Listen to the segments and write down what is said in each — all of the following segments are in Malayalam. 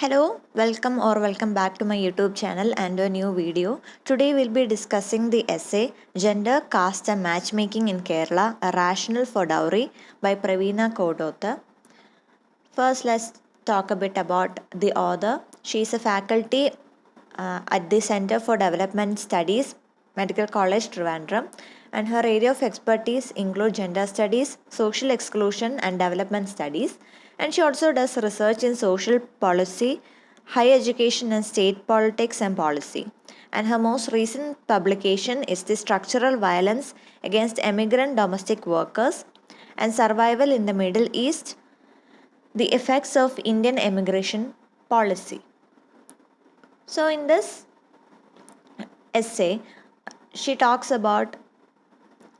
Welcome back to my YouTube channel and a new video. Today we'll be discussing the essay Gender, Caste and Matchmaking in Kerala, A Rationale for Dowry by Praveena Kodotha. First, let's talk a bit about the author. She is a faculty at the Center for Development Studies, Medical College, Trivandrum, and her area of expertise include gender studies, social exclusion and development studies, and she also does research in social policy, higher education and state politics and policy. And her most recent publication is The Structural Violence Against Immigrant Domestic Workers and Survival in the Middle East, The Effects of Indian Immigration Policy. So in this essay, she talks about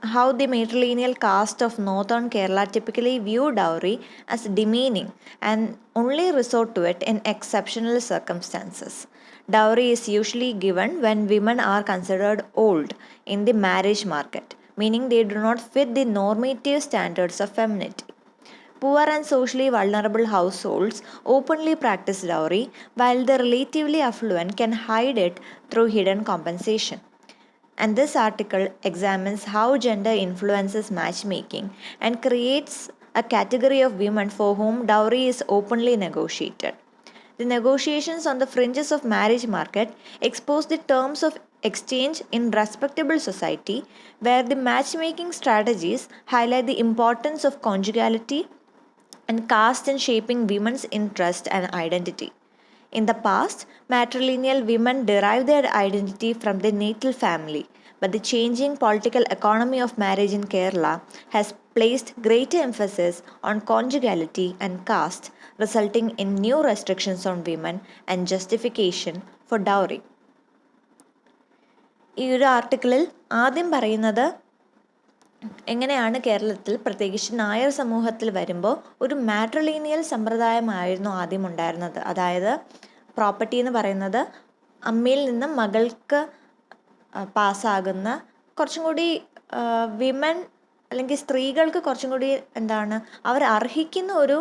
how the matrilineal caste of northern Kerala typically view dowry as demeaning and only resort to it in exceptional circumstances. Dowry is usually given when women are considered old in the marriage market, meaning they do not fit the normative standards of femininity. Poor and socially vulnerable households openly practice dowry, while the relatively affluent can hide it through hidden compensation. And this article examines how gender influences matchmaking and creates a category of women for whom dowry is openly negotiated. The negotiations on the fringes of marriage market expose the terms of exchange in respectable society, where the matchmaking strategies highlight the importance of conjugality and caste in shaping women's interest and identity. In the past, matrilineal women derived their identity from their natal family, but the changing political economy of marriage in Kerala has placed greater emphasis on conjugality and caste, resulting in new restrictions on women and justification for dowry. ഈ ഒരു ആർട്ടിക്കിളിൽ ആദ്യം പറയുന്നത് എങ്ങനെയാണ് കേരളത്തിൽ പ്രത്യേകിച്ച് നായർ സമൂഹത്തിൽ വരുമ്പോൾ ഒരു മാട്രിലീനിയൽ സമ്പ്രദായമായിരുന്നു ആദ്യം ഉണ്ടായിരുന്നത്. അതായത് പ്രോപ്പർട്ടി എന്ന് പറയുന്നത് അമ്മയിൽ നിന്ന് മകൾക്ക് പാസ്സാകുന്ന കുറച്ചും കൂടി വിമൻ അല്ലെങ്കിൽ സ്ത്രീകൾക്ക് കുറച്ചും കൂടി അവർ അർഹിക്കുന്ന ഒരു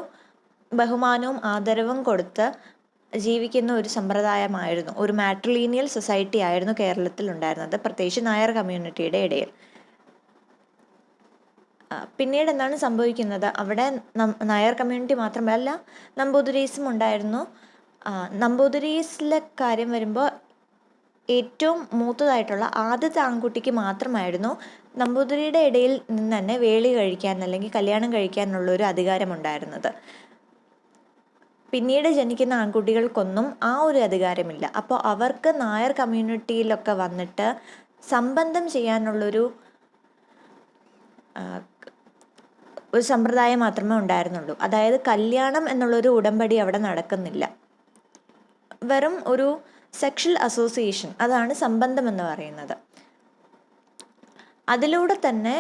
ബഹുമാനവും ആദരവും കൊടുത്ത് ജീവിക്കുന്ന ഒരു സമ്പ്രദായമായിരുന്നു, ഒരു മാട്രിലീനിയൽ സൊസൈറ്റി ആയിരുന്നു കേരളത്തിൽ ഉണ്ടായിരുന്നത്, പ്രത്യേകിച്ച് നായർ കമ്മ്യൂണിറ്റിയുടെ ഇടയിൽ. പിന്നീട് എന്താണ് സംഭവിക്കുന്നത്, അവിടെ നായർ കമ്മ്യൂണിറ്റി മാത്രമല്ല നമ്പൂതിരീസും ഉണ്ടായിരുന്നു. നമ്പൂതിരീസിലെ കാര്യം വരുമ്പോൾ ഏറ്റവും മൂത്തതായിട്ടുള്ള ആദ്യത്തെ ആൺകുട്ടിക്ക് മാത്രമായിരുന്നു നമ്പൂതിരിയുടെ ഇടയിൽ നിന്ന് തന്നെ വേളി കഴിക്കാൻ അല്ലെങ്കിൽ കല്യാണം കഴിക്കാനുള്ളൊരു അധികാരമുണ്ടായിരുന്നത്. പിന്നീട് ജനിക്കുന്ന ആൺകുട്ടികൾക്കൊന്നും ആ ഒരു അധികാരമില്ല. അപ്പോൾ അവർക്ക് നായർ കമ്മ്യൂണിറ്റിയിലൊക്കെ വന്നിട്ട് സംബന്ധം ചെയ്യാനുള്ളൊരു സമ്പ്രദായം മാത്രമേ ഉണ്ടായിരുന്നുള്ളൂ. അതായത് കല്യാണം എന്നുള്ളൊരു ഉടമ്പടി അവിടെ നടക്കുന്നില്ല, വെറും ഒരു സെക്ഷൽ അസോസിയേഷൻ, അതാണ് സംബന്ധം എന്ന് പറയുന്നത്. അതിലൂടെ തന്നെ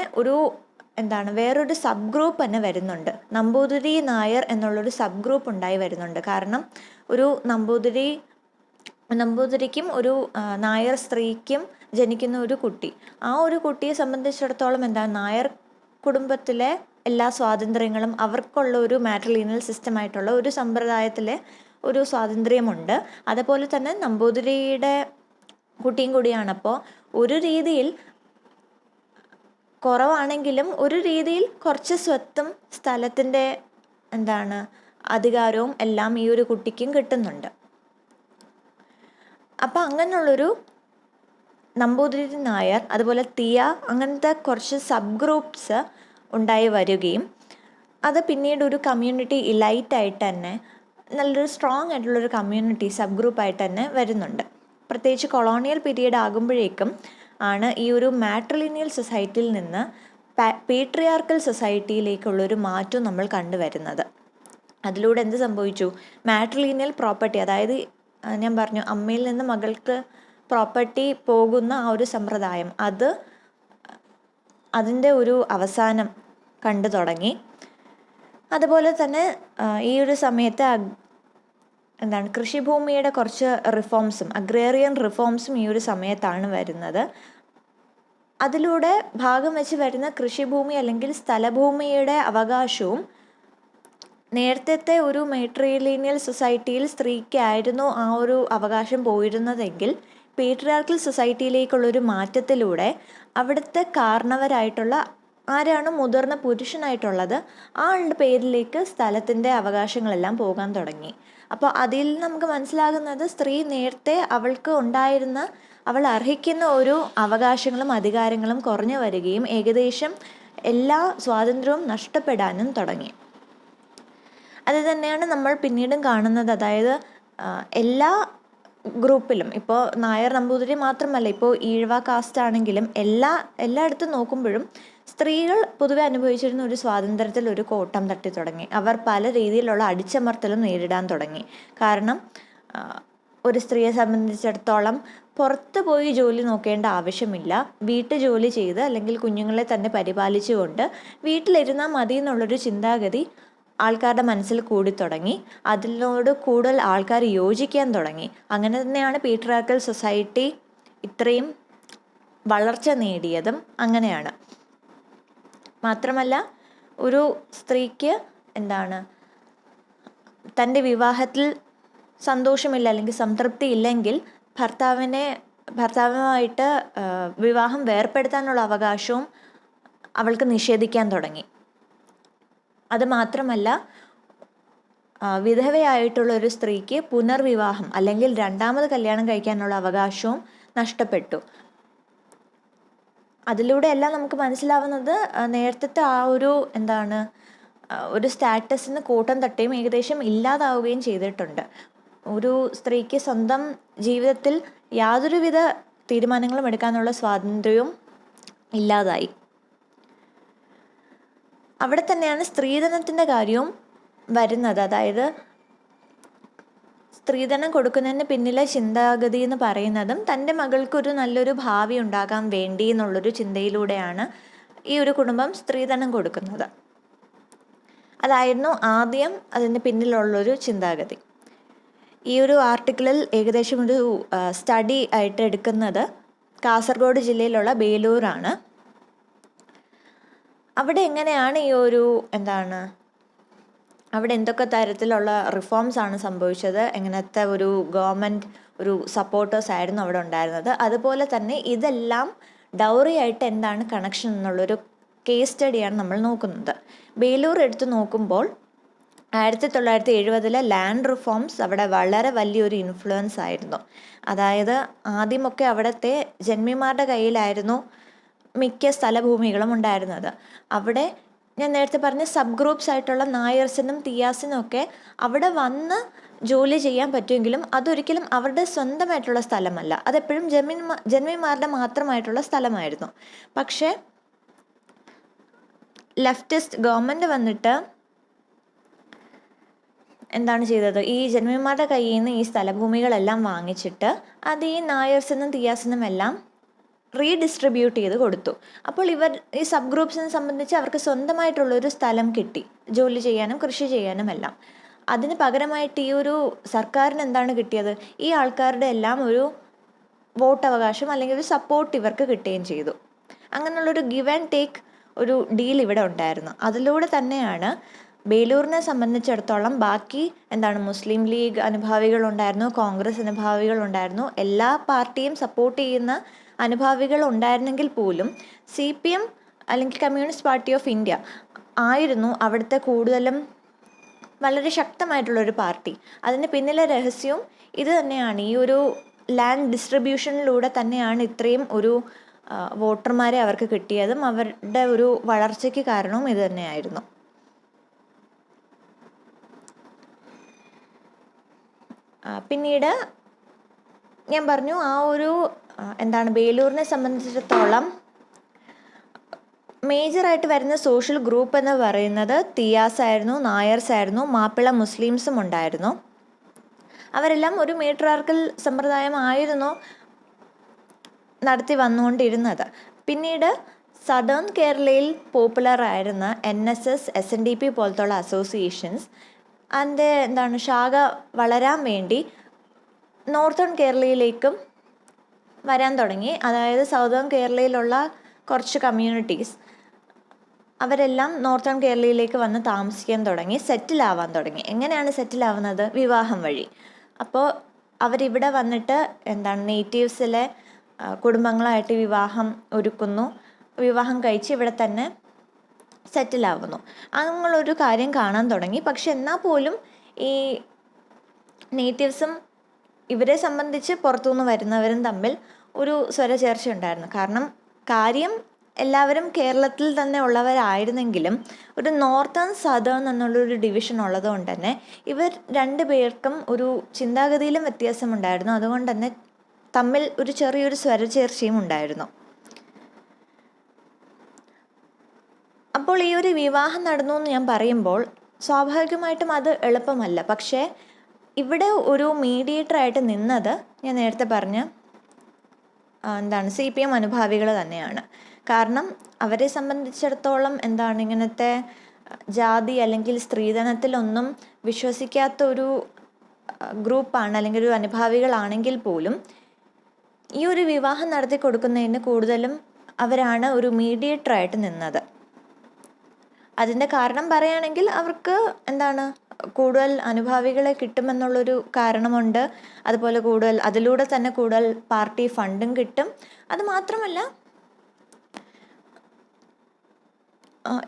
വേറൊരു സബ് ഗ്രൂപ്പ് തന്നെ വരുന്നുണ്ട്, നമ്പൂതിരി നായർ എന്നുള്ളൊരു സബ് ഗ്രൂപ്പ് ഉണ്ടായി വരുന്നുണ്ട്. കാരണം ഒരു നമ്പൂതിരിക്കും ഒരു നായർ സ്ത്രീക്കും ജനിക്കുന്ന ഒരു കുട്ടി, ആ ഒരു കുട്ടിയെ സംബന്ധിച്ചിടത്തോളം നായർ കുടുംബത്തിലെ എല്ലാ സ്വാതന്ത്ര്യങ്ങളും അവർക്കുള്ള ഒരു മാട്രിലീനിയൽ സിസ്റ്റമായിട്ടുള്ള ഒരു സമ്പ്രദായത്തിലെ ഒരു സ്വാതന്ത്ര്യമുണ്ട്. അതുപോലെ തന്നെ നമ്പൂതിരിയുടെ കുട്ടിയും കൂടിയാണ്. അപ്പോൾ ഒരു രീതിയിൽ കുറവാണെങ്കിലും ഒരു രീതിയിൽ കുറച്ച് സ്വത്തും സ്ഥലത്തിൻ്റെ അധികാരവും എല്ലാം ഈ ഒരു കുട്ടിക്കും കിട്ടുന്നുണ്ട്. അപ്പം അങ്ങനെയുള്ളൊരു നമ്പൂതിരി നായർ, അതുപോലെ തിയ, അങ്ങനത്തെ കുറച്ച് സബ് ഗ്രൂപ്പ്സ് ഉണ്ടായി വരികയും അത് പിന്നീട് ഒരു കമ്മ്യൂണിറ്റി ഇലൈറ്റായിട്ട് തന്നെ നല്ലൊരു സ്ട്രോങ് ആയിട്ടുള്ളൊരു കമ്മ്യൂണിറ്റി സബ് ഗ്രൂപ്പായിട്ട് തന്നെ വരുന്നുണ്ട്. പ്രത്യേകിച്ച് കൊളോണിയൽ പീരീഡ് ആകുമ്പോഴേക്കും ആണ് ഈ ഒരു മാട്രിലിനിയൽ സൊസൈറ്റിയിൽ നിന്ന് പേട്രിയാർക്കൽ സൊസൈറ്റിയിലേക്കുള്ളൊരു മാറ്റം നമ്മൾ കണ്ടുവരുന്നത്. അതിലൂടെ എന്ത് സംഭവിച്ചു, മാട്രിലിനിയൽ പ്രോപ്പർട്ടി, അതായത് ഞാൻ പറഞ്ഞു അമ്മയിൽ നിന്ന് മകൾക്ക് പ്രോപ്പർട്ടി പോകുന്ന ആ ഒരു സമ്പ്രദായം, അതിൻ്റെ ഒരു അവസാനം കണ്ടു തുടങ്ങി. അതുപോലെ തന്നെ ഈ ഒരു സമയത്ത് കൃഷിഭൂമിയുടെ കുറച്ച് റിഫോംസും അഗ്രേറിയൻ റിഫോംസും ഈ ഒരു സമയത്താണ് വരുന്നത്. അതിലൂടെ ഭാഗം വെച്ച് വരുന്ന കൃഷിഭൂമി അല്ലെങ്കിൽ സ്ഥലഭൂമിയുടെ അവകാശവും നേരത്തെ ഒരു മെട്രിലിനിയൽ സൊസൈറ്റിയിൽ സ്ത്രീക്കായിരുന്നു ആ ഒരു അവകാശം പോയിരുന്നതെങ്കിൽ പേട്രിയാർക്കൽ സൊസൈറ്റിയിലേക്കുള്ളൊരു മാറ്റത്തിലൂടെ അവിടുത്തെ കാരണവരായിട്ടുള്ള ആരാണ് മുതിർന്ന പുരുഷനായിട്ടുള്ളത് ആ ആളുടെ പേരിലേക്ക് സ്ഥലത്തിൻ്റെ അവകാശങ്ങളെല്ലാം പോകാൻ തുടങ്ങി. അപ്പോൾ അതിൽ നമുക്ക് മനസ്സിലാകുന്നത് സ്ത്രീ നേരത്തെ അവൾക്ക് ഉണ്ടായിരുന്ന അവൾ അർഹിക്കുന്ന ഒരു അവകാശങ്ങളും അധികാരങ്ങളും കുറഞ്ഞു വരികയും ഏകദേശം എല്ലാ സ്വാതന്ത്ര്യവും നഷ്ടപ്പെടാനും തുടങ്ങി. അത് തന്നെയാണ് നമ്മൾ പിന്നീടും കാണുന്നത്. അതായത് എല്ലാ ഗ്രൂപ്പിലും ഇപ്പോൾ നായർ നമ്പൂതിരി മാത്രമല്ല, ഇപ്പോൾ ഈഴവ കാസ്റ്റ് ആണെങ്കിലും എല്ലായിടത്തും നോക്കുമ്പോഴും സ്ത്രീകൾ പൊതുവെ അനുഭവിച്ചിരുന്ന ഒരു സ്വാതന്ത്ര്യത്തിൽ ഒരു കോട്ടം തട്ടി തുടങ്ങി. അവർ പല രീതിയിലുള്ള അടിച്ചമർത്തലും നേരിടാൻ തുടങ്ങി. കാരണം ഒരു സ്ത്രീയെ സംബന്ധിച്ചിടത്തോളം പുറത്ത് പോയി ജോലി നോക്കേണ്ട ആവശ്യമില്ല. ജോലി ചെയ്ത് അല്ലെങ്കിൽ കുഞ്ഞുങ്ങളെ തന്നെ പരിപാലിച്ചുകൊണ്ട് വീട്ടിലിരുന്നാൽ മതി എന്നുള്ളൊരു ചിന്താഗതി ആൾക്കാരുടെ മനസ്സിൽ കൂടി തുടങ്ങി. അതിനോട് കൂടുതൽ ആൾക്കാർ യോജിക്കാൻ തുടങ്ങി. അങ്ങനെ തന്നെയാണ് പേട്രിയാർക്കൽ സൊസൈറ്റി ഇത്രയും വളർച്ച നേടിയതും അങ്ങനെയാണ്. മാത്രമല്ല ഒരു സ്ത്രീക്ക് തൻ്റെ വിവാഹത്തിൽ സന്തോഷമില്ല അല്ലെങ്കിൽ സംതൃപ്തി ഇല്ലെങ്കിൽ ഭർത്താവുമായിട്ട് വിവാഹം വേർപ്പെടുത്താനുള്ള അവകാശവും അവൾക്ക് നിഷേധിക്കാൻ തുടങ്ങി. അത് മാത്രമല്ല വിധവയായിട്ടുള്ള ഒരു സ്ത്രീക്ക് പുനർവിവാഹം അല്ലെങ്കിൽ രണ്ടാമത് കല്യാണം കഴിക്കാനുള്ള അവകാശവും നഷ്ടപ്പെട്ടു. അതിലൂടെ എല്ലാം നമുക്ക് മനസ്സിലാവുന്നത് നേരത്തെ ആ ഒരു ഒരു സ്റ്റാറ്റസിന് കൂട്ടം തട്ടുകയും ഏകദേശം ഇല്ലാതാവുകയും ചെയ്തിട്ടുണ്ട്. ഒരു സ്ത്രീക്ക് സ്വന്തം ജീവിതത്തിൽ യാതൊരുവിധ തീരുമാനങ്ങളും എടുക്കാനുള്ള സ്വാതന്ത്ര്യവും ഇല്ലാതായി. അവിടെ തന്നെയാണ് സ്ത്രീധനത്തിൻ്റെ കാര്യവും വരുന്നത്. അതായത് സ്ത്രീധനം കൊടുക്കുന്നതിന് പിന്നിലെ ചിന്താഗതി എന്ന് പറയുന്നതും തൻ്റെ മകൾക്കൊരു നല്ലൊരു ഭാവി ഉണ്ടാകാൻ വേണ്ടി എന്നുള്ളൊരു ചിന്തയിലൂടെയാണ് ഈ ഒരു കുടുംബം സ്ത്രീധനം കൊടുക്കുന്നത്. അതായിരുന്നു ആദ്യം അതിന് പിന്നിലുള്ളൊരു ചിന്താഗതി. ഈ ഒരു ആർട്ടിക്കിളിൽ ഏകദേശം ഒരു സ്റ്റഡി ആയിട്ട് എടുക്കുന്നത് കാസർഗോഡ് ജില്ലയിലുള്ള ബേലൂരാണ്. അവിടെ എങ്ങനെയാണ് ഈ ഒരു അവിടെ എന്തൊക്കെ തരത്തിലുള്ള റിഫോംസ് ആണ് സംഭവിച്ചത്, എങ്ങനത്തെ ഒരു ഗവൺമെൻറ് ഒരു സപ്പോർട്ടേഴ്സ് ആയിരുന്നു അവിടെ ഉണ്ടായിരുന്നത്, അതുപോലെ തന്നെ ഇതെല്ലാം ഡൗറി ആയിട്ട് എന്താണ് കണക്ഷൻ എന്നുള്ളൊരു കേസ് സ്റ്റഡിയാണ് നമ്മൾ നോക്കുന്നത്. ബേലൂർ എടുത്ത് നോക്കുമ്പോൾ 1970 ലാൻഡ് റിഫോംസ് അവിടെ വളരെ വലിയൊരു ഇൻഫ്ലുവൻസ് ആയിരുന്നു. അതായത് ആദ്യമൊക്കെ അവിടുത്തെ ജന്മിമാരുടെ കയ്യിലായിരുന്നു മിക്ക സ്ഥലഭൂമികളും ഉണ്ടായിരുന്നത്. അവിടെ ഞാൻ നേരത്തെ പറഞ്ഞ സബ് ഗ്രൂപ്പ്സ് ആയിട്ടുള്ള നായർസിനും തിയാസിനും ഒക്കെ അവിടെ വന്ന് ജോലി ചെയ്യാൻ പറ്റുമെങ്കിലും അതൊരിക്കലും അവരുടെ സ്വന്തമായിട്ടുള്ള സ്ഥലമല്ല. അതെപ്പോഴും ജന്മിമാരുടെ മാത്രമായിട്ടുള്ള സ്ഥലമായിരുന്നു. പക്ഷേ ലെഫ്റ്റിസ്റ്റ് ഗവൺമെൻറ് വന്നിട്ട് എന്താണ് ചെയ്തത്, ഈ ജന്മിമാരുടെ കയ്യിൽ നിന്ന് ഈ സ്ഥലഭൂമികളെല്ലാം വാങ്ങിച്ചിട്ട് അത് ഈ നായർസിനും തിയാസിനും എല്ലാം റീഡിസ്ട്രിബ്യൂട്ട് ചെയ്ത് കൊടുത്തു. അപ്പോൾ ഈ സബ് ഗ്രൂപ്പ്സിനെ സംബന്ധിച്ച് അവർക്ക് സ്വന്തമായിട്ടുള്ളൊരു സ്ഥലം കിട്ടി ജോലി ചെയ്യാനും കൃഷി ചെയ്യാനും എല്ലാം. അതിന് പകരമായിട്ട് ഈ ഒരു സർക്കാരിന് എന്താണ് കിട്ടിയത്, ഈ ആൾക്കാരുടെ എല്ലാം ഒരു വോട്ടവകാശം അല്ലെങ്കിൽ ഒരു സപ്പോർട്ട് ഇവർക്ക് കിട്ടുകയും ചെയ്തു. അങ്ങനെയുള്ളൊരു ഗിവ് ആൻഡ് ടേക്ക് ഒരു ഡീൽ ഇവിടെ ഉണ്ടായിരുന്നു. അതിലൂടെ തന്നെയാണ് ബേലൂരിനെ സംബന്ധിച്ചിടത്തോളം ബാക്കി മുസ്ലിം ലീഗ് അനുഭാവികളുണ്ടായിരുന്നു, കോൺഗ്രസ് അനുഭാവികളുണ്ടായിരുന്നു, എല്ലാ പാർട്ടിയും സപ്പോർട്ട് ചെയ്യുന്ന അനുഭാവികൾ ഉണ്ടായിരുന്നെങ്കിൽ പോലും CPM അല്ലെങ്കിൽ കമ്മ്യൂണിസ്റ്റ് പാർട്ടി ഓഫ് ഇന്ത്യ ആയിരുന്നു അവിടുത്തെ കൂടുതലും വളരെ ശക്തമായിട്ടുള്ളൊരു പാർട്ടി. അതിന് പിന്നിലെ രഹസ്യവും ഇത് തന്നെയാണ്. ഈ ഒരു ലാൻഡ് ഡിസ്ട്രിബ്യൂഷനിലൂടെ തന്നെയാണ് ഇത്രയും ഒരു വോട്ടർമാരെ അവർക്ക് കിട്ടിയതും അവരുടെ ഒരു വളർച്ചയ്ക്ക് കാരണവും ഇത് തന്നെയായിരുന്നു. പിന്നീട് ഞാൻ പറഞ്ഞു ആ ഒരു ബേലൂരിനെ സംബന്ധിച്ചിടത്തോളം മേജറായിട്ട് വരുന്ന സോഷ്യൽ ഗ്രൂപ്പ് എന്ന് പറയുന്നത് തിയാസ് ആയിരുന്നു, നായർസ് ആയിരുന്നു, മാപ്പിള മുസ്ലിംസും ഉണ്ടായിരുന്നു. അവരെല്ലാം ഒരു മേട്രിയാർക്കൽ സമ്പ്രദായമായിരുന്നു നടത്തി വന്നുകൊണ്ടിരുന്നത്. പിന്നീട് സദേൺ കേരളയിൽ പോപ്പുലർ ആയിരുന്ന NSS, SNDP പോലത്തുള്ള അസോസിയേഷൻസ് അതിൻ്റെ ശാഖ വളരാൻ വേണ്ടി നോർത്തേൺ കേരളയിലേക്കും വരാൻ തുടങ്ങി. അതായത് സൗതേൺ കേരളയിലുള്ള കുറച്ച് കമ്മ്യൂണിറ്റീസ് അവരെല്ലാം നോർത്തേൺ കേരളയിലേക്ക് വന്ന് താമസിക്കാൻ തുടങ്ങി, സെറ്റിൽ ആവാൻ തുടങ്ങി. എങ്ങനെയാണ് സെറ്റിൽ ആവുന്നത്? വിവാഹം വഴി. അപ്പോൾ അവരിവിടെ വന്നിട്ട് നേറ്റീവ്സിലെ കുടുംബങ്ങളായിട്ട് വിവാഹം ഒരുക്കുന്നു, വിവാഹം കഴിച്ച് ഇവിടെ തന്നെ സെറ്റിലാവുന്നു. അങ്ങനെയുള്ളൊരു കാര്യം കാണാൻ തുടങ്ങി. പക്ഷെ എന്നാൽ പോലും ഈ നേറ്റീവ്സും ഇവരെ സംബന്ധിച്ച് പുറത്തുനിന്ന് വരുന്നവരും തമ്മിൽ ഒരു സ്വരചേർച്ച ഉണ്ടായിരുന്നു. കാരണം കാര്യം എല്ലാവരും കേരളത്തിൽ തന്നെ ഉള്ളവരായിരുന്നെങ്കിലും ഒരു നോർത്തേൺ സദേൺ എന്നുള്ളൊരു ഡിവിഷൻ ഉള്ളതുകൊണ്ട് തന്നെ ഇവർ രണ്ടു പേർക്കും ഒരു ചിന്താഗതിയിലും വ്യത്യാസമുണ്ടായിരുന്നു. അതുകൊണ്ട് തന്നെ തമ്മിൽ ഒരു ചെറിയൊരു സ്വരചേർച്ചയും ഉണ്ടായിരുന്നു. അപ്പോൾ ഈ ഒരു വിവാഹം നടന്നു എന്ന് ഞാൻ പറയുമ്പോൾ സ്വാഭാവികമായിട്ടും അത് എളുപ്പമല്ല. പക്ഷേ ഇവിടെ ഒരു മീഡിയേറ്ററായിട്ട് നിന്നത് ഞാൻ നേരത്തെ പറഞ്ഞ CPM അനുഭാവികൾ തന്നെയാണ്. കാരണം അവരെ സംബന്ധിച്ചിടത്തോളം ഇങ്ങനത്തെ ജാതി അല്ലെങ്കിൽ സ്ത്രീധനത്തിലൊന്നും വിശ്വസിക്കാത്ത ഒരു ഗ്രൂപ്പാണ്, അല്ലെങ്കിൽ ഒരു അനുഭാവികളാണെങ്കിൽ പോലും ഈ ഒരു വിവാഹം നടത്തി കൊടുക്കുന്നതിന് കൂടുതലും അവരാണ് ഒരു മീഡിയേറ്ററായിട്ട് നിന്നത്. അതിൻ്റെ കാരണം പറയുകയാണെങ്കിൽ അവർക്ക് കൂടുതൽ അനുഭാവികളെ കിട്ടുമെന്നുള്ളൊരു കാരണമുണ്ട്. അതുപോലെ അതിലൂടെ തന്നെ കൂടുതൽ പാർട്ടി ഫണ്ടും കിട്ടും. അത് മാത്രമല്ല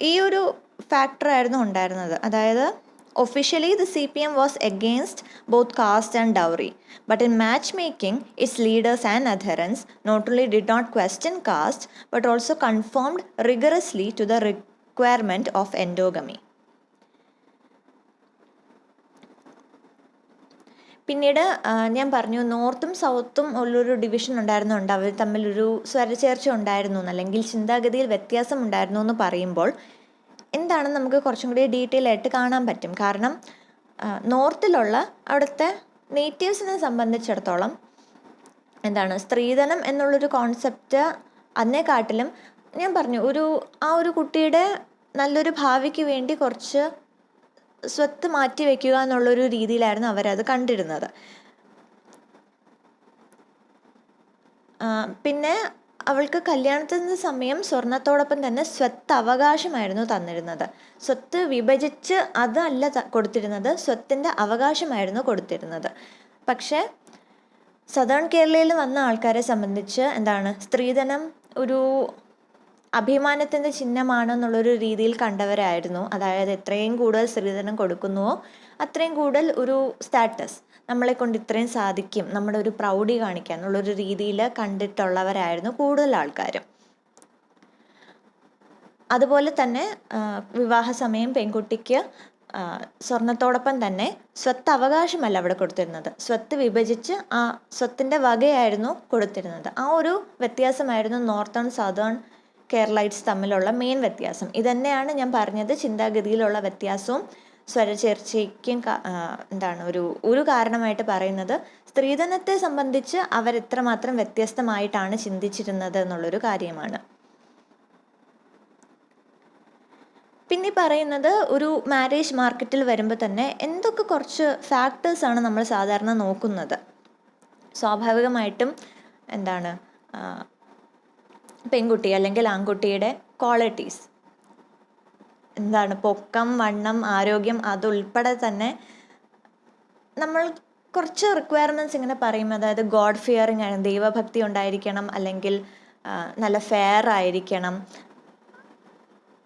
ഈ ഒരു ഫാക്ടറായിരുന്നു ഉണ്ടായിരുന്നത്. അതായത് officially the CPM was against both caste and dowry, but in matchmaking its leaders and adherents not only did not question caste but also conformed rigorously to the requirement of endogamy. പിന്നീട് ഞാൻ പറഞ്ഞു നോർത്തും സൗത്തും ഉള്ളൊരു ഡിവിഷൻ ഉണ്ടായിരുന്നുണ്ട്, അവർ തമ്മിലൊരു സ്വരചേർച്ച ഉണ്ടായിരുന്നു അല്ലെങ്കിൽ ചിന്താഗതിയിൽ വ്യത്യാസം ഉണ്ടായിരുന്നു എന്ന് പറയുമ്പോൾ എന്താണെന്ന് നമുക്ക് കുറച്ചും കൂടി ഡീറ്റെയിൽ ആയിട്ട് കാണാൻ പറ്റും. കാരണം നോർത്തിലുള്ള അവിടുത്തെ നേറ്റീവ്സിനെ സംബന്ധിച്ചിടത്തോളം സ്ത്രീധനം എന്നുള്ളൊരു കോൺസെപ്റ്റ് അതിനെക്കാട്ടിലും ഞാൻ പറഞ്ഞു ആ ഒരു കുട്ടിയുടെ നല്ലൊരു ഭാവിക്ക് വേണ്ടി കുറച്ച് സ്വത്ത് മാറ്റി വയ്ക്കുക എന്നുള്ളൊരു രീതിയിലായിരുന്നു അവരത് കണ്ടിരുന്നത്. പിന്നെ അവൾക്ക് കല്യാണത്തിന് സമയം സ്വർണത്തോടൊപ്പം തന്നെ സ്വത്ത് അവകാശമായിരുന്നു തന്നിരുന്നത്. സ്വത്ത് വിഭജിച്ച് അതല്ല കൊടുത്തിരുന്നത്, സ്വത്തിൻ്റെ അവകാശമായിരുന്നു കൊടുത്തിരുന്നത്. പക്ഷേ സദേൺ കേരളയിൽ വന്ന ആൾക്കാരെ സംബന്ധിച്ച് സ്ത്രീധനം ഒരു അഭിമാനത്തിൻ്റെ ചിഹ്നമാണെന്നുള്ളൊരു രീതിയിൽ കണ്ടവരായിരുന്നു. അതായത് എത്രയും കൂടുതൽ സ്ത്രീധനം കൊടുക്കുന്നുവോ അത്രയും കൂടുതൽ ഒരു സ്റ്റാറ്റസ്, നമ്മളെ കൊണ്ട് ഇത്രയും സാധിക്കും, നമ്മുടെ ഒരു പ്രൗഢി കാണിക്കുക എന്നുള്ളൊരു രീതിയിൽ കണ്ടിട്ടുള്ളവരായിരുന്നു കൂടുതൽ ആൾക്കാരും. അതുപോലെ തന്നെ വിവാഹ സമയം പെൺകുട്ടിക്ക് സ്വർണത്തോടൊപ്പം തന്നെ സ്വത്ത് അവകാശമല്ല അവിടെ കൊടുത്തിരുന്നത്, സ്വത്ത് വിഭജിച്ച് ആ സ്വത്തിൻ്റെ വകയായിരുന്നു കൊടുത്തിരുന്നത്. ആ ഒരു വ്യത്യാസമായിരുന്നു നോർത്തേൺ സദേൺ കേരളൈറ്റ്സ് തമ്മിലുള്ള മെയിൻ വ്യത്യാസം. ഇതന്നെയാണ് ഞാൻ പറഞ്ഞത്, ചിന്താഗതിയിലുള്ള വ്യത്യാസവും സ്വരചേർച്ചയ്ക്കും ഒരു കാരണമായിട്ട് പറയുന്നത് സ്ത്രീധനത്തെ സംബന്ധിച്ച് അവരെത്രമാത്രം വ്യത്യസ്തമായിട്ടാണ് ചിന്തിച്ചിരുന്നത് എന്നുള്ളൊരു കാര്യമാണ്. പിന്നെ പറയുന്നത് ഒരു മാരേജ് മാർക്കറ്റിൽ വരുമ്പോൾ തന്നെ എന്തൊക്കെ കുറച്ച് ഫാക്ടേഴ്സാണ് നമ്മൾ സാധാരണ നോക്കുന്നത്. സ്വാഭാവികമായിട്ടും പെൺകുട്ടി അല്ലെങ്കിൽ ആൺകുട്ടിയുടെ ക്വാളിറ്റീസ് പൊക്കം, വണ്ണം, ആരോഗ്യം, അതുൾപ്പെടെ തന്നെ നമ്മൾ കുറച്ച് റിക്വയർമെൻറ്റ്സ് ഇങ്ങനെ പറയും. അതായത് ഗോഡ് ഫിയറിങ് ആണ്, ദൈവഭക്തി ഉണ്ടായിരിക്കണം, അല്ലെങ്കിൽ നല്ല ഫെയർ ആയിരിക്കണം,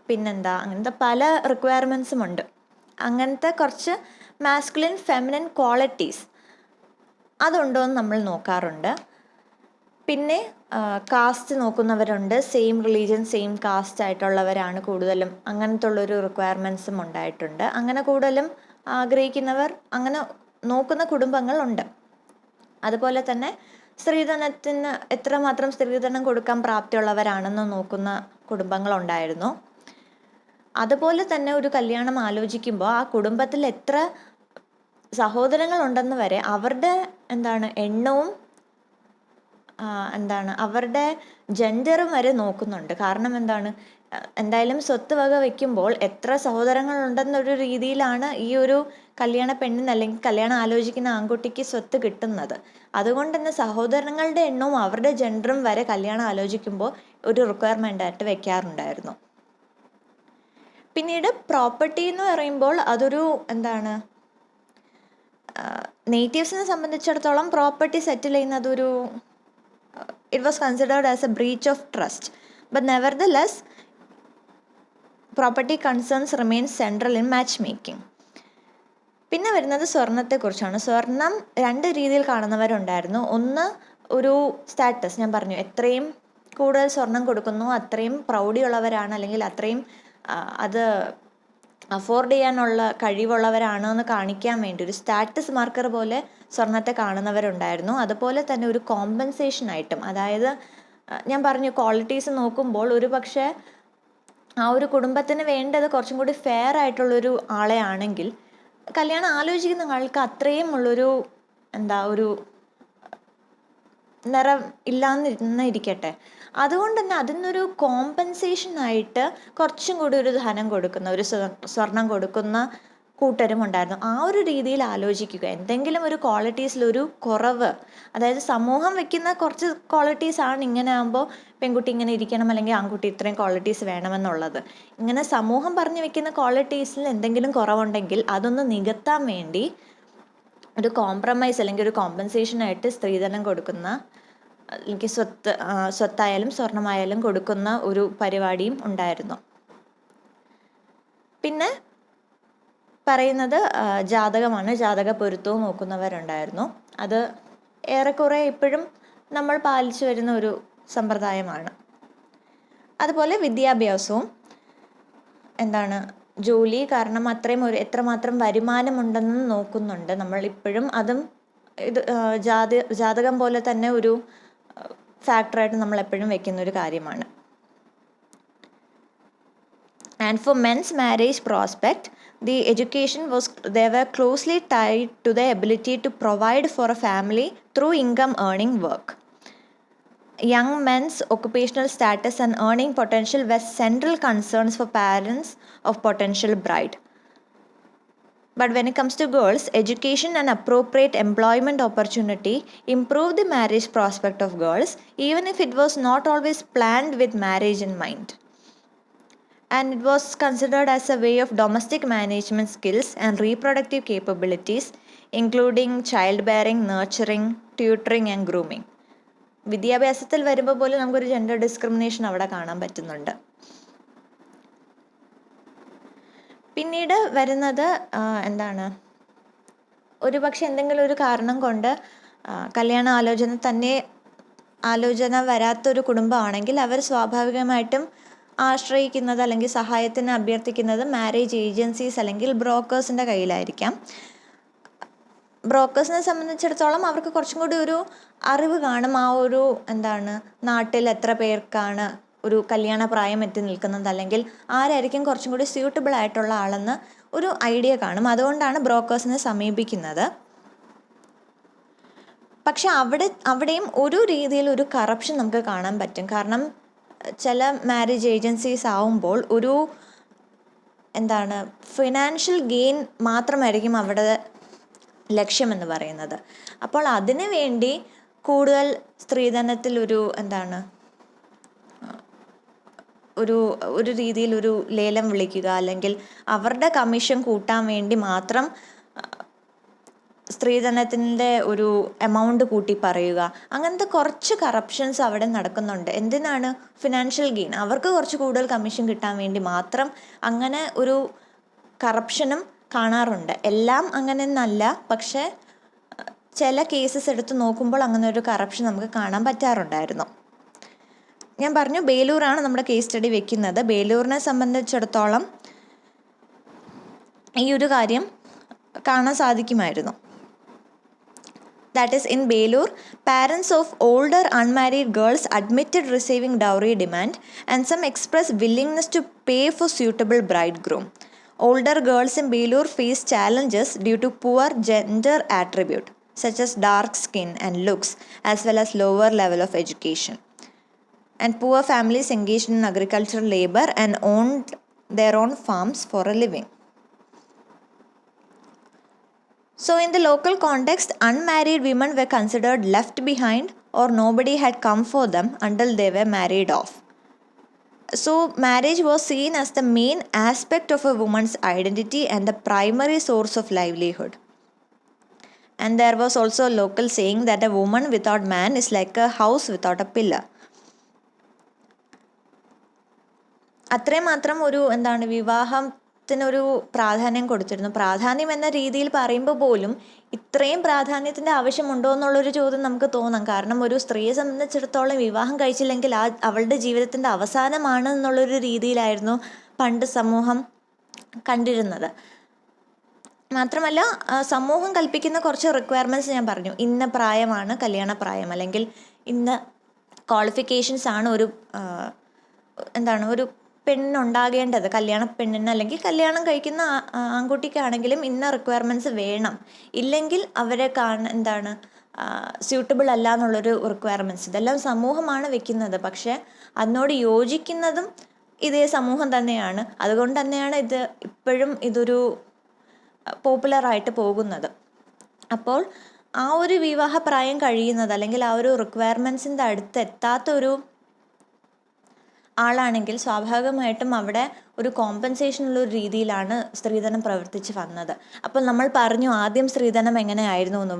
അങ്ങനത്തെ പല റിക്വയർമെൻറ്റ്സും ഉണ്ട്. അങ്ങനത്തെ കുറച്ച് മാസ്കുലിൻ ഫെമിനിൻ ക്വാളിറ്റീസ് അതുണ്ടോ എന്ന് നമ്മൾ നോക്കാറുണ്ട്. പിന്നെ കാസ്റ്റ് നോക്കുന്നവരുണ്ട്, സെയിം റിലീജിയൻ സെയിം കാസ്റ്റ് ആയിട്ടുള്ളവരാണ് കൂടുതലും, അങ്ങനത്തെ ഉള്ളൊരു റിക്വയർമെൻറ്റ്സും ഉണ്ടായിട്ടുണ്ട്. അങ്ങനെ കൂടുതലും ആഗ്രഹിക്കുന്നവർ, അങ്ങനെ നോക്കുന്ന കുടുംബങ്ങളുണ്ട്. അതുപോലെ തന്നെ സ്ത്രീധനത്തിന് എത്രമാത്രം സ്ത്രീധനം കൊടുക്കാൻ പ്രാപ്തിയുള്ളവരാണെന്ന് നോക്കുന്ന കുടുംബങ്ങളുണ്ടായിരുന്നു. അതുപോലെ തന്നെ ഒരു കല്യാണം ആലോചിക്കുമ്പോൾ ആ കുടുംബത്തിൽ എത്ര സഹോദരങ്ങളുണ്ടെന്ന് വരെ അവരുടെ എണ്ണവും അവരുടെ ജെൻഡറും വരെ നോക്കുന്നുണ്ട്. കാരണം എന്തായാലും സ്വത്ത് വക വയ്ക്കുമ്പോൾ എത്ര സഹോദരങ്ങളുണ്ടെന്നൊരു രീതിയിലാണ് ഈ ഒരു കല്യാണ പെണ്ണിന് അല്ലെങ്കിൽ കല്യാണം ആലോചിക്കുന്ന ആൺകുട്ടിക്ക് സ്വത്ത് കിട്ടുന്നത്. അതുകൊണ്ട് തന്നെ സഹോദരങ്ങളുടെ എണ്ണവും അവരുടെ ജെൻഡറും വരെ കല്യാണം ആലോചിക്കുമ്പോൾ ഒരു റിക്വയർമെൻ്റ് ആയിട്ട് വെക്കാറുണ്ടായിരുന്നു. പിന്നീട് പ്രോപ്പർട്ടി എന്ന് പറയുമ്പോൾ അതൊരു എന്താണ്, നേറ്റീവ്സിനെ സംബന്ധിച്ചിടത്തോളം പ്രോപ്പർട്ടി സെറ്റിൽ ചെയ്യുന്നത് ഒരു it was considered as a breach of trust. But nevertheless property concerns remain central in matchmaking. പിന്നെ വരുന്നത് സ്വർണത്തെക്കുറിച്ചാണ്. സ്വർണം രണ്ട് രീതിയിൽ കാണുന്നവരുണ്ടായിരുന്നു. ഒന്ന് ഒരു സ്റ്റാറ്റസ്, ഞാൻ പറഞ്ഞു എത്രയും കൂടുതൽ സ്വർണം കൊടുക്കുന്നു അത്രയും പ്രൗഢിയുള്ളവരാണ്, അല്ലെങ്കിൽ അത്രയും അത് അഫോർഡ് ചെയ്യാനുള്ള കഴിവുള്ളവരാണ് എന്ന് കാണിക്കാൻ വേണ്ടി ഒരു സ്റ്റാറ്റസ് മാർക്കർ പോലെ സ്വർണത്തെ കാണുന്നവരുണ്ടായിരുന്നു. അതുപോലെ തന്നെ ഒരു കോമ്പൻസേഷൻ ആയിട്ടും, അതായത് ഞാൻ പറഞ്ഞു ക്വാളിറ്റീസ് നോക്കുമ്പോൾ ഒരു പക്ഷേ ആ ഒരു കുടുംബത്തിന് വേണ്ടത് കുറച്ചും കൂടി ഫെയർ ആയിട്ടുള്ളൊരു ആളെ ആണെങ്കിൽ കല്യാണം ആലോചിക്കുന്ന ആൾക്ക് അത്രയും ഉള്ളൊരു ഒരു നിറം ഇല്ലാന്നിരിക്കട്ടെ, അതുകൊണ്ട് തന്നെ അതിനൊരു കോമ്പൻസേഷനായിട്ട് കുറച്ചും കൂടി ഒരു ധനം കൊടുക്കുന്ന, ഒരു സ്വർണം കൊടുക്കുന്ന കൂട്ടരും ഉണ്ടായിരുന്നു. ആ ഒരു രീതിയിൽ ആലോചിക്കുക. എന്തെങ്കിലും ഒരു ക്വാളിറ്റീസിലൊരു കുറവ്, അതായത് സമൂഹം വെക്കുന്ന കുറച്ച് ക്വാളിറ്റീസാണ് ഇങ്ങനെ ആകുമ്പോൾ പെൺകുട്ടി ഇങ്ങനെ ഇരിക്കണം, അല്ലെങ്കിൽ ആൺകുട്ടി ഇത്രയും ക്വാളിറ്റീസ് വേണമെന്നുള്ളത്. ഇങ്ങനെ സമൂഹം പറഞ്ഞു വെക്കുന്ന ക്വാളിറ്റീസിൽ എന്തെങ്കിലും കുറവുണ്ടെങ്കിൽ അതൊന്ന് നികത്താൻ വേണ്ടി ഒരു കോംപ്രമൈസ് അല്ലെങ്കിൽ ഒരു കോമ്പൻസേഷനായിട്ട് സ്ത്രീധനം കൊടുക്കുന്ന, അല്ലെങ്കിൽ സ്വത്തായാലും സ്വർണമായാലും കൊടുക്കുന്ന ഒരു പരിപാടിയും ഉണ്ടായിരുന്നു. പിന്നെ പറയുന്നത് ജാതകമാണ്. ജാതക പൊരുത്തവും നോക്കുന്നവരുണ്ടായിരുന്നു. അത് ഏറെക്കുറെ ഇപ്പോഴും നമ്മൾ പാലിച്ചു വരുന്ന ഒരു സമ്പ്രദായമാണ്. അതുപോലെ വിദ്യാഭ്യാസവും ജോലി, കാരണം എത്രമാത്രം വരുമാനമുണ്ടെന്ന് നോക്കുന്നുണ്ട് നമ്മൾ ഇപ്പോഴും. അതും ഇത് ജാതകം പോലെ തന്നെ ഒരു ഫാക്ടറായിട്ട് നമ്മൾ എപ്പോഴും വെക്കുന്ന ഒരു കാര്യമാണ്. And for men's marriage prospect, the education they were closely tied to the ability to provide for a family through income earning work. Young men's occupational status and earning potential were central concerns for parents of potential bride. But when it comes to girls, education and appropriate employment opportunity improved the marriage prospect of girls, even if it was not always planned with marriage in mind. And it was considered as a way of domestic management skills and reproductive capabilities, including childbearing, nurturing, tutoring and grooming. വിദ്യാഭ്യാസത്തിൽ വരുമ്പോൾ പോലും നമുക്കൊരു ജെൻഡർ ഡിസ്ക്രിമിനേഷൻ അവിടെ കാണാൻ പറ്റുന്നുണ്ട്. പിന്നീട് വരുന്നത് ഒരു പക്ഷെ എന്തെങ്കിലും ഒരു കാരണം കൊണ്ട് കല്യാണ ആലോചന വരാത്തൊരു കുടുംബമാണെങ്കിൽ അവർ സ്വാഭാവികമായിട്ടും ആശ്രയിക്കുന്നത് അല്ലെങ്കിൽ സഹായത്തിന് അഭ്യർത്ഥിക്കുന്നത് മാരേജ് ഏജൻസീസ് അല്ലെങ്കിൽ ബ്രോക്കേഴ്സിൻ്റെ കയ്യിലായിരിക്കാം. ബ്രോക്കേഴ്സിനെ സംബന്ധിച്ചിടത്തോളം അവർക്ക് കുറച്ചും കൂടി ഒരു അറിവ് കാണും. ആ ഒരു നാട്ടിൽ എത്ര പേർക്കാണ് ഒരു കല്യാണ പ്രായം എത്തി നിൽക്കുന്നത്, അല്ലെങ്കിൽ ആരായിരിക്കും കുറച്ചും കൂടി സ്യൂട്ടബിൾ ആയിട്ടുള്ള ആളെന്ന് ഒരു ഐഡിയ കാണും. അതുകൊണ്ടാണ് ബ്രോക്കേഴ്സിനെ സമീപിക്കുന്നത്. പക്ഷെ അവിടെയും ഒരു രീതിയിൽ ഒരു കറപ്ഷൻ നമുക്ക് കാണാൻ പറ്റും. കാരണം ചില മാരേജ് ഏജൻസീസ് ആവുമ്പോൾ ഒരു ഫിനാൻഷ്യൽ ഗെയിൻ മാത്രമായിരിക്കും അവിടെ ലക്ഷ്യമെന്ന് പറയുന്നത്. അപ്പോൾ അതിനു വേണ്ടി കൂടുതൽ സ്ത്രീധനത്തിൽ ഒരു രീതിയിൽ ഒരു ലേലം വിളിക്കുക, അല്ലെങ്കിൽ അവരുടെ കമ്മീഷൻ കൂട്ടാൻ വേണ്ടി മാത്രം സ്ത്രീധനത്തിൻ്റെ ഒരു എമൗണ്ട് കൂട്ടി പറയുക, അങ്ങനത്തെ കുറച്ച് കറപ്ഷൻസ് അവിടെ നടക്കുന്നുണ്ട്. എന്തിനാണ്? ഫിനാൻഷ്യൽ ഗെയിൻ, അവർക്ക് കുറച്ച് കൂടുതൽ കമ്മീഷൻ കിട്ടാൻ വേണ്ടി മാത്രം അങ്ങനെ ഒരു കറപ്ഷനും കാണാറുണ്ട്. എല്ലാം അങ്ങനെയൊന്നല്ല, പക്ഷേ ചില കേസസ് എടുത്ത് നോക്കുമ്പോൾ അങ്ങനെ ഒരു കറപ്ഷൻ നമുക്ക് കാണാൻ പറ്റാറുണ്ടായിരുന്നു. ഞാൻ പറഞ്ഞു ബേലൂരാണ് നമ്മുടെ കേസ് സ്റ്റഡി വെക്കുന്നത്. ബേലൂരിനെ സംബന്ധിച്ചിടത്തോളം ഈ ഒരു കാര്യം കാണാൻ സാധിക്കുമായിരുന്നു. That is, in Belur, parents of older unmarried girls admitted receiving dowry demand, and some expressed willingness to pay for suitable bridegroom. Older girls in Belur face challenges due to poor gender attribute, such as dark skin and looks, as well as lower level of education. And poor families engaged in agricultural labor and owned their own farms for a living. So in the local context, unmarried women were considered left behind, or nobody had come for them until they were married off. So marriage was seen as the main aspect of a woman's identity and the primary source of livelihood. And there was also a local saying that a woman without man is like a house without a pillar. അത്രയും മാത്രം ഒരു വിവാഹത്തിനൊരു പ്രാധാന്യം കൊടുത്തിരുന്നു. പ്രാധാന്യം എന്ന രീതിയിൽ പറയുമ്പോൾ പോലും ഇത്രയും പ്രാധാന്യത്തിൻ്റെ ആവശ്യമുണ്ടോ എന്നുള്ളൊരു ചോദ്യം നമുക്ക് തോന്നാം. കാരണം ഒരു സ്ത്രീയെ സംബന്ധിച്ചിടത്തോളം വിവാഹം കഴിച്ചില്ലെങ്കിൽ അവളുടെ ജീവിതത്തിൻ്റെ അവസാനമാണ് എന്നുള്ളൊരു രീതിയിലായിരുന്നു പണ്ട് സമൂഹം കണ്ടിരുന്നത്. മാത്രമല്ല സമൂഹം കൽപ്പിക്കുന്ന കുറച്ച് റിക്വയർമെൻറ്റ്സ് ഞാൻ പറഞ്ഞു. ഇന്ന പ്രായമാണ് കല്യാണ പ്രായം, അല്ലെങ്കിൽ ഇന്ന ക്വാളിഫിക്കേഷൻസ് ആണ് ഒരു പെണ്ണുണ്ടാകേണ്ടത്. പെണ്ണിന് അല്ലെങ്കിൽ കല്യാണം കഴിക്കുന്ന ആൺകുട്ടിക്കാണെങ്കിലും ഇന്ന റിക്വയർമെൻറ്റ്സ് വേണം, ഇല്ലെങ്കിൽ അവരെ സ്യൂട്ടബിൾ അല്ല എന്നുള്ളൊരു റിക്വയർമെൻറ്റ്സ്. ഇതെല്ലാം സമൂഹമാണ് വെക്കുന്നത്. പക്ഷേ അതിനോട് യോജിക്കുന്നതും ഇതേ സമൂഹം തന്നെയാണ്. അതുകൊണ്ട് തന്നെയാണ് ഇപ്പോഴും ഇതൊരു പോപ്പുലറായിട്ട് പോകുന്നത്. അപ്പോൾ ആ ഒരു വിവാഹപ്രായം കഴിയുന്നത്, അല്ലെങ്കിൽ ആ ഒരു റിക്വയർമെൻറ്റ്സിൻ്റെ അടുത്ത് എത്താത്തൊരു ആളാണെങ്കിൽ സ്വാഭാവികമായിട്ടും അവിടെ ഒരു കോമ്പൻസേഷനുള്ള രീതിയിലാണ് സ്ത്രീധനം പ്രവർത്തിച്ച് വന്നത്. അപ്പോൾ നമ്മൾ പറഞ്ഞു ആദ്യം സ്ത്രീധനം എങ്ങനെയായിരുന്നു എന്ന്.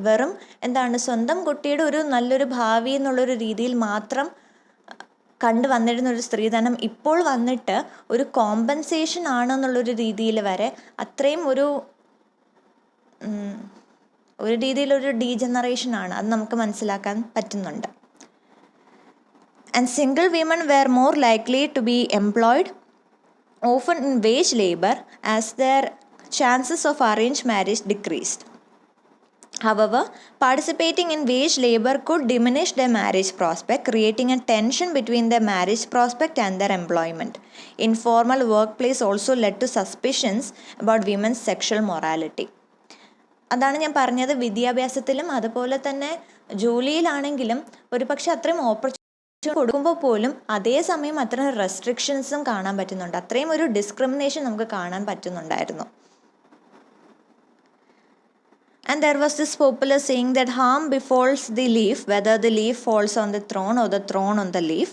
വെറും സ്വന്തം കുട്ടിയുടെ ഒരു നല്ലൊരു ഭാവി എന്നുള്ളൊരു രീതിയിൽ മാത്രം കണ്ടു വന്നിരുന്ന ഒരു സ്ത്രീധനം ഇപ്പോൾ വന്നിട്ട് ഒരു കോമ്പൻസേഷൻ ആണെന്നുള്ളൊരു രീതിയിൽ വരെ അത്രയും ഒരു രീതിയിലൊരു ഡീജനറേഷനാണ്. അത് നമുക്ക് മനസ്സിലാക്കാൻ പറ്റുന്നുണ്ട്. And single women were more likely to be employed, often in wage labor, as their chances of arranged marriage decreased. However, participating in wage labor could diminish their marriage prospect, creating a tension between their marriage prospect and their employment. Informal workplace also led to suspicions about women's sexual morality. അതാണ് ഞാൻ പറഞ്ഞത്. വിദ്യാഭ്യാസത്തിലും അതുപോലെ തന്നെ ജോലിയിലാണെങ്കിലും ഒരുപക്ഷെ അത്രയും ഓപ്പർച്യൂണിറ്റി കൊടുക്കുമ്പോൾ പോലും അതേസമയം അത്രയും റെസ്ട്രിക്ഷൻസും കാണാൻ പറ്റുന്നുണ്ട്. അത്രയും ഒരു ഡിസ്ക്രിമിനേഷൻ നമുക്ക് കാണാൻ പറ്റുന്നുണ്ടായിരുന്നു. And there was this popular saying that harm befalls the leaf, whether the leaf falls on the throne or the throne on the leaf.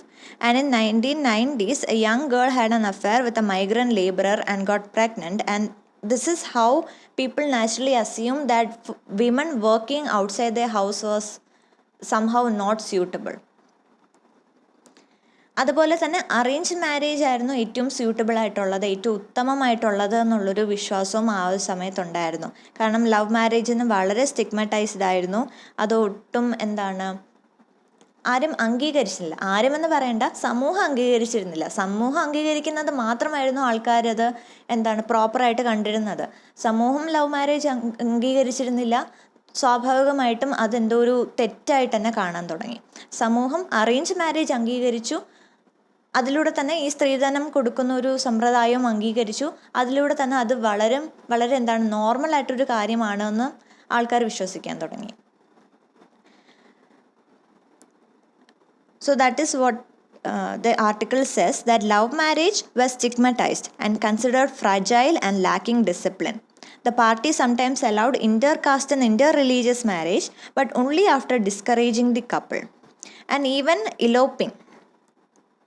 And in 1990s, a young girl had an affair with a migrant laborer and got pregnant. And this is how people naturally assume that women working outside their house was somehow not suitable. അതുപോലെ തന്നെ അറേഞ്ച് മാരേജ് ആയിരുന്നു ഏറ്റവും സ്യൂട്ടബിൾ ആയിട്ടുള്ളത്, ഏറ്റവും ഉത്തമമായിട്ടുള്ളത് എന്നുള്ളൊരു വിശ്വാസവും ആ ഒരു സമയത്തുണ്ടായിരുന്നു. കാരണം ലവ് മാരേജിന് വളരെ സ്റ്റിഗ്മറ്റൈസ്ഡ് ആയിരുന്നു. അത് ഒട്ടും ആരും അംഗീകരിച്ചില്ല. ആരുമെന്ന് പറയണ്ട, സമൂഹം അംഗീകരിച്ചിരുന്നില്ല. സമൂഹം അംഗീകരിക്കുന്നത് മാത്രമായിരുന്നു ആൾക്കാരത് പ്രോപ്പറായിട്ട് കണ്ടിരുന്നത്. സമൂഹം ലവ് മാരേജ് അംഗീകരിച്ചിരുന്നില്ല. സ്വാഭാവികമായിട്ടും അതെന്തോ ഒരു തെറ്റായിട്ട് തന്നെ കാണാൻ തുടങ്ങി. സമൂഹം അറേഞ്ച് മാരേജ് അംഗീകരിച്ചു. അതിലൂടെ തന്നെ ഈ സ്ത്രീധനം കൊടുക്കുന്ന ഒരു സമ്പ്രദായവും അംഗീകരിച്ചു. അതിലൂടെ തന്നെ അത് വളരെ വളരെ നോർമലായിട്ടൊരു കാര്യമാണെന്ന് ആൾക്കാർ വിശ്വസിക്കാൻ തുടങ്ങി. So that is what the article says, that love marriage was stigmatized and considered fragile and lacking discipline. The party sometimes allowed inter-caste and inter-religious marriage, but only after discouraging the couple. And even eloping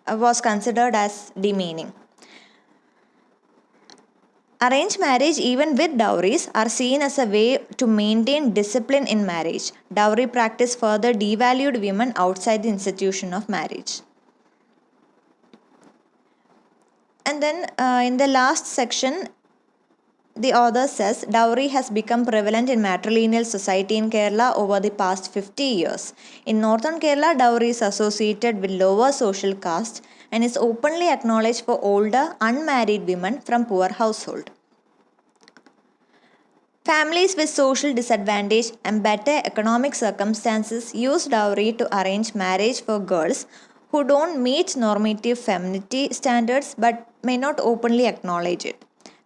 was considered as demeaning. Arranged marriage, even with dowries, are seen as a way to maintain discipline in marriage. Dowry practice further devalued women outside the institution of marriage. And then in the last section, the author says, dowry has become prevalent in matrilineal society in Kerala over the past 50 years. In northern Kerala, dowry is associated with lower social caste and is openly acknowledged for older, unmarried women from poor households. Families with social disadvantage and better economic circumstances use dowry to arrange marriage for girls who don't meet normative femininity standards but may not openly acknowledge it.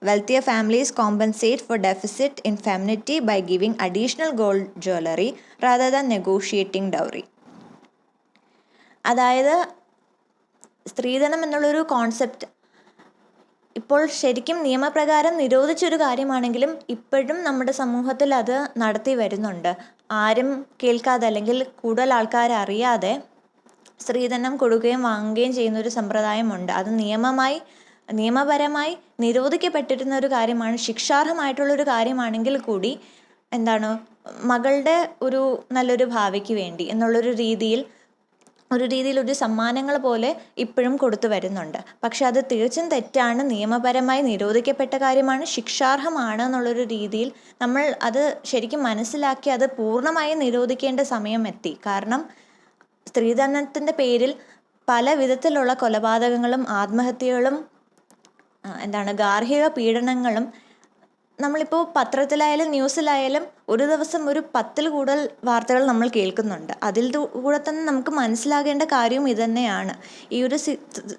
Wealthier families compensate for deficit in femininity by giving additional gold jewelry rather than negotiating dowry. അതായത് സ്ത്രീധനം എന്നുള്ളൊരു കോൺസെപ്റ്റ് ഇപ്പോൾ ശരിക്കും നിയമപ്രകാരം നിരോധിച്ചൊരു കാര്യമാണെങ്കിലും ഇപ്പോഴും നമ്മുടെ സമൂഹത്തിൽ അത് നടത്തി വരുന്നുണ്ട്. ആരും കേൾക്കാതെ അല്ലെങ്കിൽ കൂടുതൽ ആൾക്കാർ അറിയാതെ സ്ത്രീധനം കൊടുക്കുകയും വാങ്ങുകയും ചെയ്യുന്ന ഒരു സമ്പ്രദായമുണ്ട്. അത് നിയമപരമായി നിരോധിക്കപ്പെട്ടിരുന്ന ഒരു കാര്യമാണ്, ശിക്ഷാർഹമായിട്ടുള്ളൊരു കാര്യമാണെങ്കിൽ കൂടി മകളുടെ ഒരു നല്ലൊരു ഭാവിക്ക് വേണ്ടി എന്നുള്ളൊരു രീതിയിൽ ഒരു സമ്മാനങ്ങൾ പോലെ ഇപ്പോഴും കൊടുത്തു വരുന്നുണ്ട്. പക്ഷെ അത് തീർച്ചും തെറ്റാണ്, നിയമപരമായി നിരോധിക്കപ്പെട്ട കാര്യമാണ്, ശിക്ഷാർഹമാണ് എന്നുള്ളൊരു രീതിയിൽ നമ്മൾ അത് ശരിക്കും മനസ്സിലാക്കി അത് പൂർണ്ണമായി നിരോധിക്കേണ്ട സമയം എത്തി. കാരണം സ്ത്രീധനത്തിൻ്റെ പേരിൽ പല വിധത്തിലുള്ള കൊലപാതകങ്ങളും ആത്മഹത്യകളും ഗാർഹിക പീഡനങ്ങളും നമ്മളിപ്പോൾ പത്രത്തിലായാലും ന്യൂസിലായാലും ഒരു ദിവസം ഒരു 10-ൽ കൂടുതൽ വാർത്തകൾ നമ്മൾ കേൾക്കുന്നുണ്ട്. അതിൽ കൂടെ തന്നെ നമുക്ക് മനസ്സിലാകേണ്ട കാര്യവും ഇതുതന്നെയാണ്. ഈ ഒരു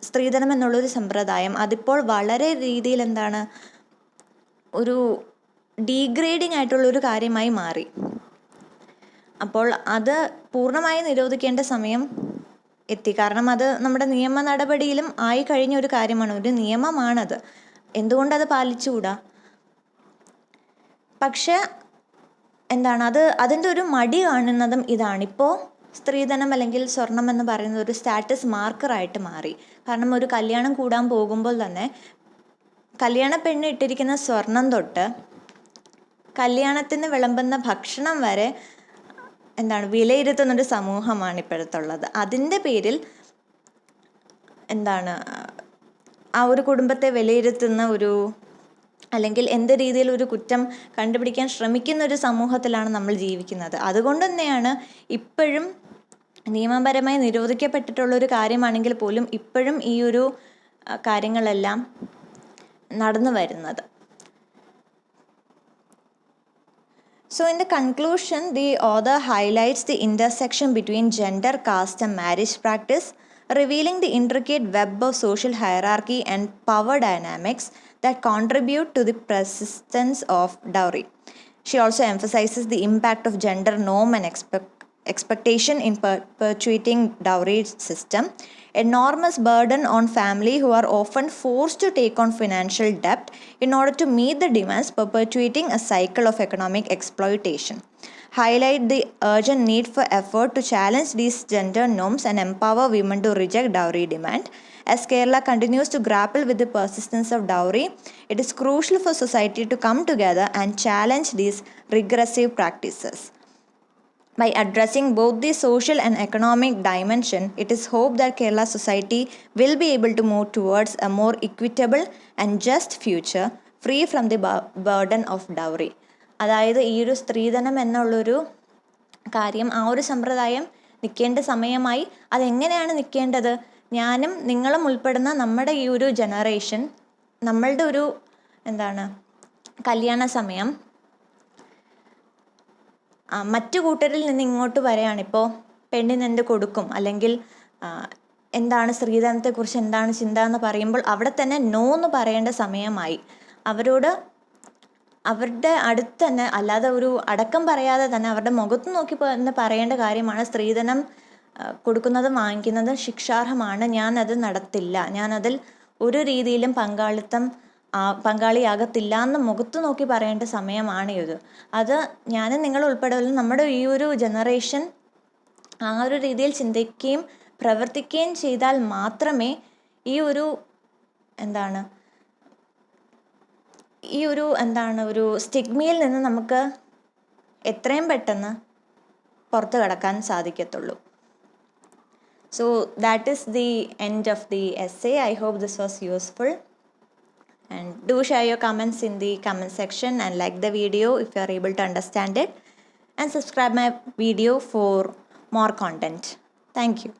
സ്ത്രീധനം എന്നുള്ളൊരു സമ്പ്രദായം അതിപ്പോൾ വളരെ രീതിയിൽ ഒരു ഡീഗ്രേഡിങ് ആയിട്ടുള്ളൊരു കാര്യമായി മാറി. അപ്പോൾ അത് പൂർണ്ണമായി നിരോധിക്കേണ്ട സമയം എത്തി. കാരണം അത് നമ്മുടെ നിയമ നടപടിയിലും ആയി കഴിഞ്ഞ ഒരു കാര്യമാണ്, ഒരു നിയമമാണത്. എന്തുകൊണ്ടത് പാലിച്ചുകൂടാ? പക്ഷെ അതിൻ്റെ ഒരു മടി കാണുന്നതും ഇതാണ്. ഇപ്പോൾ സ്ത്രീധനം അല്ലെങ്കിൽ സ്വർണം എന്ന് പറയുന്നത് ഒരു സ്റ്റാറ്റസ് മാർക്കറായിട്ട് മാറി. കാരണം ഒരു കല്യാണം കൂടാൻ പോകുമ്പോൾ തന്നെ കല്യാണ പെണ്ണ് ഇട്ടിരിക്കുന്ന സ്വർണം തൊട്ട് കല്യാണത്തിന് വിളമ്പുന്ന ഭക്ഷണം വരെ വിലയിരുത്തുന്നൊരു സമൂഹമാണ് ഇപ്പോഴത്തുള്ളത്. അതിൻ്റെ പേരിൽ ആ ഒരു കുടുംബത്തെ വിലയിരുത്തുന്ന അല്ലെങ്കിൽ എന്ത് രീതിയിൽ ഒരു കുറ്റം കണ്ടുപിടിക്കാൻ ശ്രമിക്കുന്ന ഒരു സമൂഹത്തിലാണ് നമ്മൾ ജീവിക്കുന്നത്. അതുകൊണ്ട് തന്നെയാണ് ഇപ്പോഴും നിയമപരമായി നിരോധിക്കപ്പെട്ടിട്ടുള്ളൊരു കാര്യമാണെങ്കിൽ പോലും ഇപ്പോഴും ഈ ഒരു കാര്യങ്ങളെല്ലാം നടന്നു വരുന്നത്. So in the conclusion, the author highlights the intersection between gender, caste and marriage practice, revealing the intricate web of social hierarchy and power dynamics that contribute to the persistence of dowry. She also emphasizes the impact of gender norm and expectation in perpetuating dowry system, enormous burden on family who are often forced to take on financial debt in order to meet the demands, perpetuating a cycle of economic exploitation. Highlight the urgent need for effort to challenge these gender norms and empower women to reject dowry demand. As Kerala continues to grapple with the persistence of dowry, it is crucial for society to come together and challenge these regressive practices. By addressing both the social and economic dimension, it is hoped that Kerala society will be able to move towards a more equitable and just future, free from the burden of dowry. അതായത് ഈ ഒരു സ്ത്രീധനം എന്നുള്ളൊരു കാര്യം, ആ ഒരു സമ്പ്രദായം നിൽക്കേണ്ട സമയമായി. അതെങ്ങനെയാണ് നിൽക്കേണ്ടത്? ഞാനും നിങ്ങളും ഉൾപ്പെടുന്ന നമ്മുടെ ഈ ഒരു ജനറേഷൻ, നമ്മളുടെ ഒരു കല്യാണ സമയം മറ്റു കൂട്ടരിൽ നിന്ന് ഇങ്ങോട്ട് വരെയാണിപ്പോൾ പെണ്ണിന് എന്ത് കൊടുക്കും, അല്ലെങ്കിൽ എന്താണ് സ്ത്രീധനത്തെക്കുറിച്ച് എന്താണ് ചിന്ത എന്ന് പറയുമ്പോൾ അവിടെ തന്നെ നോ എന്ന് പറയേണ്ട സമയമായി. അവരുടെ അടുത്ത് തന്നെ, അല്ലാതെ ഒരു അടക്കം പറയാതെ തന്നെ അവരുടെ മുഖത്ത് നോക്കി തന്നെ പറയേണ്ട കാര്യമാണ്, സ്ത്രീധനം കൊടുക്കുന്നതും വാങ്ങിക്കുന്നതും ശിക്ഷാർഹമാണ്, ഞാനത് നടത്തില്ല, ഞാനതിൽ ഒരു രീതിയിലും പങ്കാളിയാകത്തില്ല എന്ന് മുഖത്ത് നോക്കി പറയേണ്ട സമയമാണ് ഇത്. അത് ഞാനും നിങ്ങൾ ഉൾപ്പെടെയുള്ള നമ്മുടെ ഈ ഒരു ജനറേഷൻ ആ ഒരു രീതിയിൽ ചിന്തിക്കുകയും പ്രവർത്തിക്കുകയും ചെയ്താൽ മാത്രമേ ഈ ഒരു ഒരു സ്റ്റിഗ്മയിൽ നിന്ന് നമുക്ക് എത്രയും പെട്ടെന്ന് പുറത്ത് കടക്കാൻ സാധിക്കത്തുള്ളൂ. So that is the end of the essay. I hope this was useful. And do share your comments in the comment section and like the video if you are able to understand it. And subscribe my video for more content. Thank you.